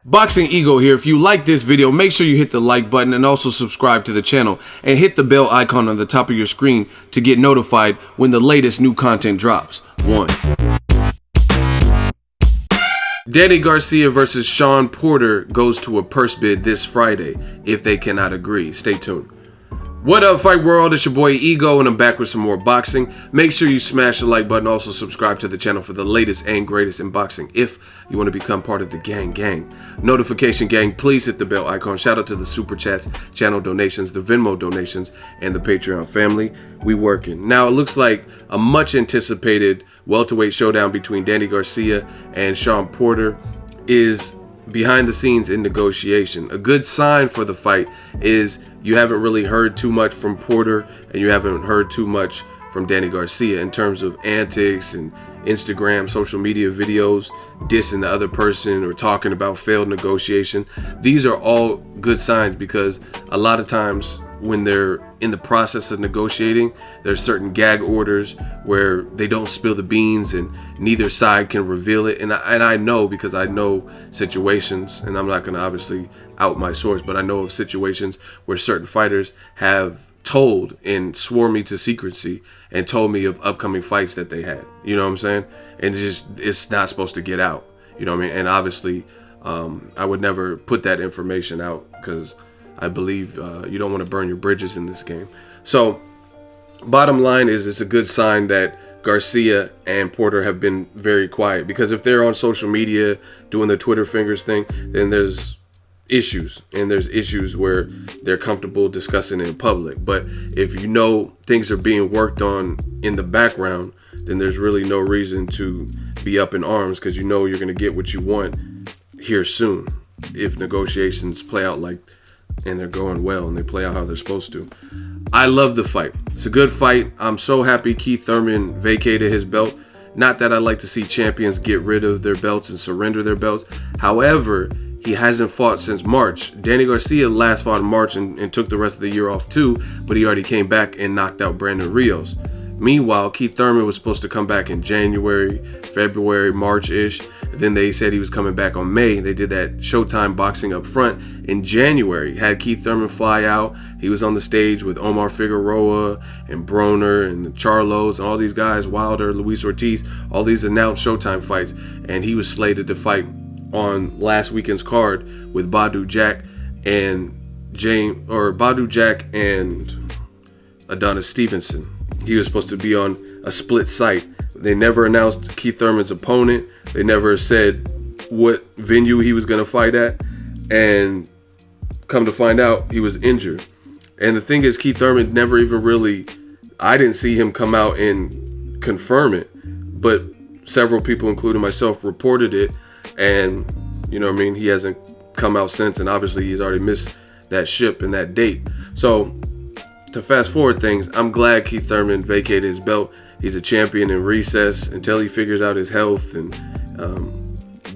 Boxing Ego here. If you like this video, make sure you hit the like button and also subscribe to the channel and hit the bell icon on the top of your screen to get notified when the latest new content drops. 1. Danny Garcia versus Shawn Porter goes to a purse bid this Friday if they cannot agree. Stay tuned. What up, Fight World? It's your boy Ego, and I'm back with some more boxing. Make sure you smash the like button. Also, subscribe to the channel for the latest and greatest in boxing if you want to become part of the gang. Notification gang, please hit the bell icon. Shout out to the super chats, channel donations, the Venmo donations, and the Patreon family. We working. Now, it looks like a much anticipated welterweight showdown between Danny Garcia and Shawn Porter is behind the scenes in negotiation. A good sign for the fight is you haven't really heard too much from Porter and you haven't heard too much from Danny Garcia in terms of antics and Instagram, social media videos, dissing the other person or talking about failed negotiation. These are all good signs because a lot of times when they're in the process of negotiating, there's certain gag orders where they don't spill the beans and neither side can reveal it. And I know, because I know situations, and I'm not going to obviously out my source, but I know of situations where certain fighters have told and swore me to secrecy and told me of upcoming fights that they had. You know what I'm saying? And it's not supposed to get out. You know what I mean? And obviously, I would never put that information out because I believe you don't want to burn your bridges in this game. So bottom line is, it's a good sign that Garcia and Porter have been very quiet, because if they're on social media doing the Twitter fingers thing, then there's issues, and there's issues where they're comfortable discussing it in public. But if you know things are being worked on in the background, then there's really no reason to be up in arms, because you know you're going to get what you want here soon if negotiations play out like, and they're going well and they play out how they're supposed to. I love the fight. It's a good fight. I'm so happy Keith Thurman vacated his belt. Not that I like to see champions get rid of their belts and surrender their belts. However, he hasn't fought since March. Danny Garcia last fought in March and took the rest of the year off too, but he already came back and knocked out Brandon Rios. Meanwhile, Keith Thurman was supposed to come back in January, February, March-ish. Then they said he was coming back on May. They did that Showtime boxing up front in January. Had Keith Thurman fly out. He was on the stage with Omar Figueroa and Broner and the Charlos and all these guys, Wilder, Luis Ortiz, all these announced Showtime fights. And he was slated to fight on last weekend's card with Badu Jack and Adonis Stevenson. He was supposed to be on a split site. They never announced Keith Thurman's opponent. They never said what venue he was going to fight at. And come to find out, he was injured. And the thing is, Keith Thurman never even really, I didn't see him come out and confirm it. But several people, including myself, reported it. And, you know what I mean, he hasn't come out since. And obviously, he's already missed that ship and that date. So to fast forward things, I'm glad Keith Thurman vacated his belt. He's a champion in recess until he figures out his health and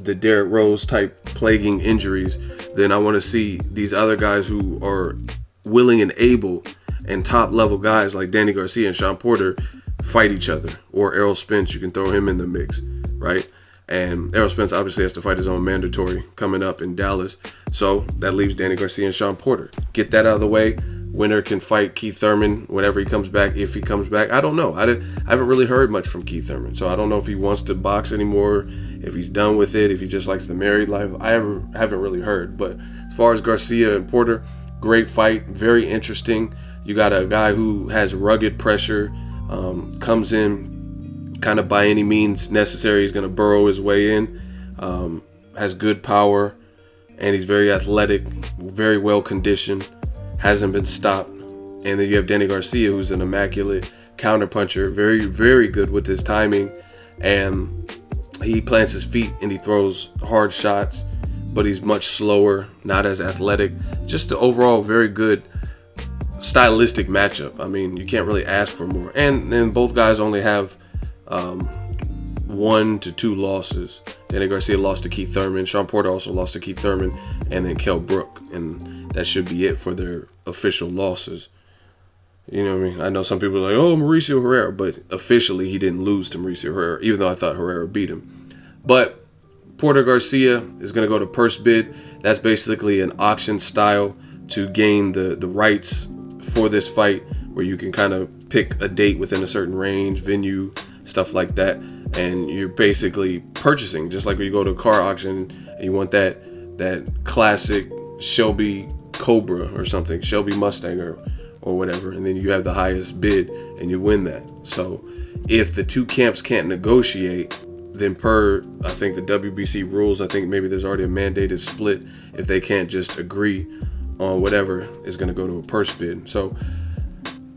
the Derrick Rose type plaguing injuries. Then I want to see these other guys who are willing and able and top level guys like Danny Garcia and Shawn Porter fight each other. Or Errol Spence, you can throw him in the mix, right? And Errol Spence obviously has to fight his own mandatory coming up in Dallas. So that leaves Danny Garcia and Shawn Porter. Get that out of the way. Winner can fight Keith Thurman whenever he comes back, if he comes back. I don't know. I haven't really heard much from Keith Thurman, so I don't know if he wants to box anymore, if he's done with it, if he just likes the married life. I haven't really heard. But as far as Garcia and Porter, great fight, very interesting. You got a guy who has rugged pressure, comes in kind of by any means necessary. He's going to burrow his way in, has good power, and he's very athletic, very well conditioned. Hasn't been stopped. And then you have Danny Garcia, who's an immaculate counterpuncher, very, very good with his timing, and he plants his feet and he throws hard shots, but he's much slower, not as athletic. Just the overall very good stylistic matchup. I mean, you can't really ask for more. And then both guys only have 1 to 2 losses. Danny Garcia lost to Keith Thurman. Shawn Porter also lost to Keith Thurman, and then Kell Brook. And that should be it for their official losses. You know what I mean? I know some people are like, oh, Mauricio Herrera, but officially he didn't lose to Mauricio Herrera, even though I thought Herrera beat him. But Porter Garcia is going to go to purse bid. That's basically an auction style to gain the rights for this fight, where you can kind of pick a date within a certain range, venue, stuff like that, and you're basically purchasing, just like when you go to a car auction and you want that classic Shelby Cobra or something, Shelby Mustang or whatever, and then you have the highest bid and you win that. So if the two camps can't negotiate, then per I think the WBC rules, I think maybe there's already a mandated split. If they can't just agree on whatever is going to go to a purse bid. So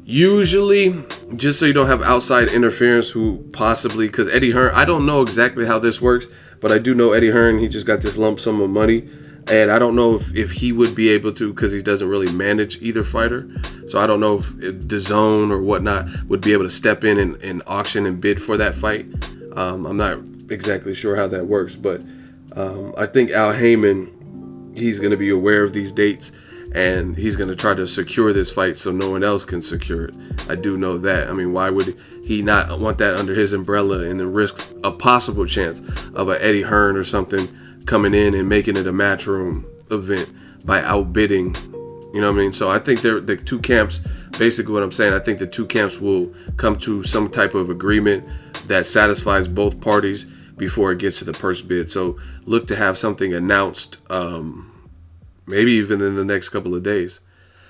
usually, just so you don't have outside interference, who possibly, because Eddie Hearn, I don't know exactly how this works, but I do know Eddie Hearn, he just got this lump sum of money, and I don't know if he would be able to, because he doesn't really manage either fighter. So I don't know if DAZN or whatnot would be able to step in and auction and bid for that fight. I'm not exactly sure how that works, but I think Al Heyman, he's going to be aware of these dates, and he's going to try to secure this fight so no one else can secure it. I do know that. I mean, why would he not want that under his umbrella and then risk a possible chance of an Eddie Hearn or something coming in and making it a matchroom event by outbidding? You know what I mean? So I think the two camps, basically what I'm saying, I think the two camps will come to some type of agreement that satisfies both parties before it gets to the purse bid. So look to have something announced, maybe even in the next couple of days.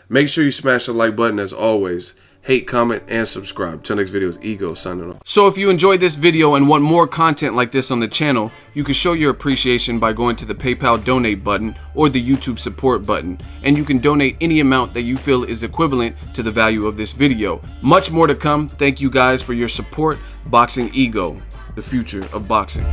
Make sure you smash the like button as always. Hate, comment, and subscribe. Till next video is Ego signing off. So if you enjoyed this video and want more content like this on the channel, you can show your appreciation by going to the PayPal donate button or the YouTube support button. And you can donate any amount that you feel is equivalent to the value of this video. Much more to come. Thank you guys for your support. Boxing Ego, the future of boxing.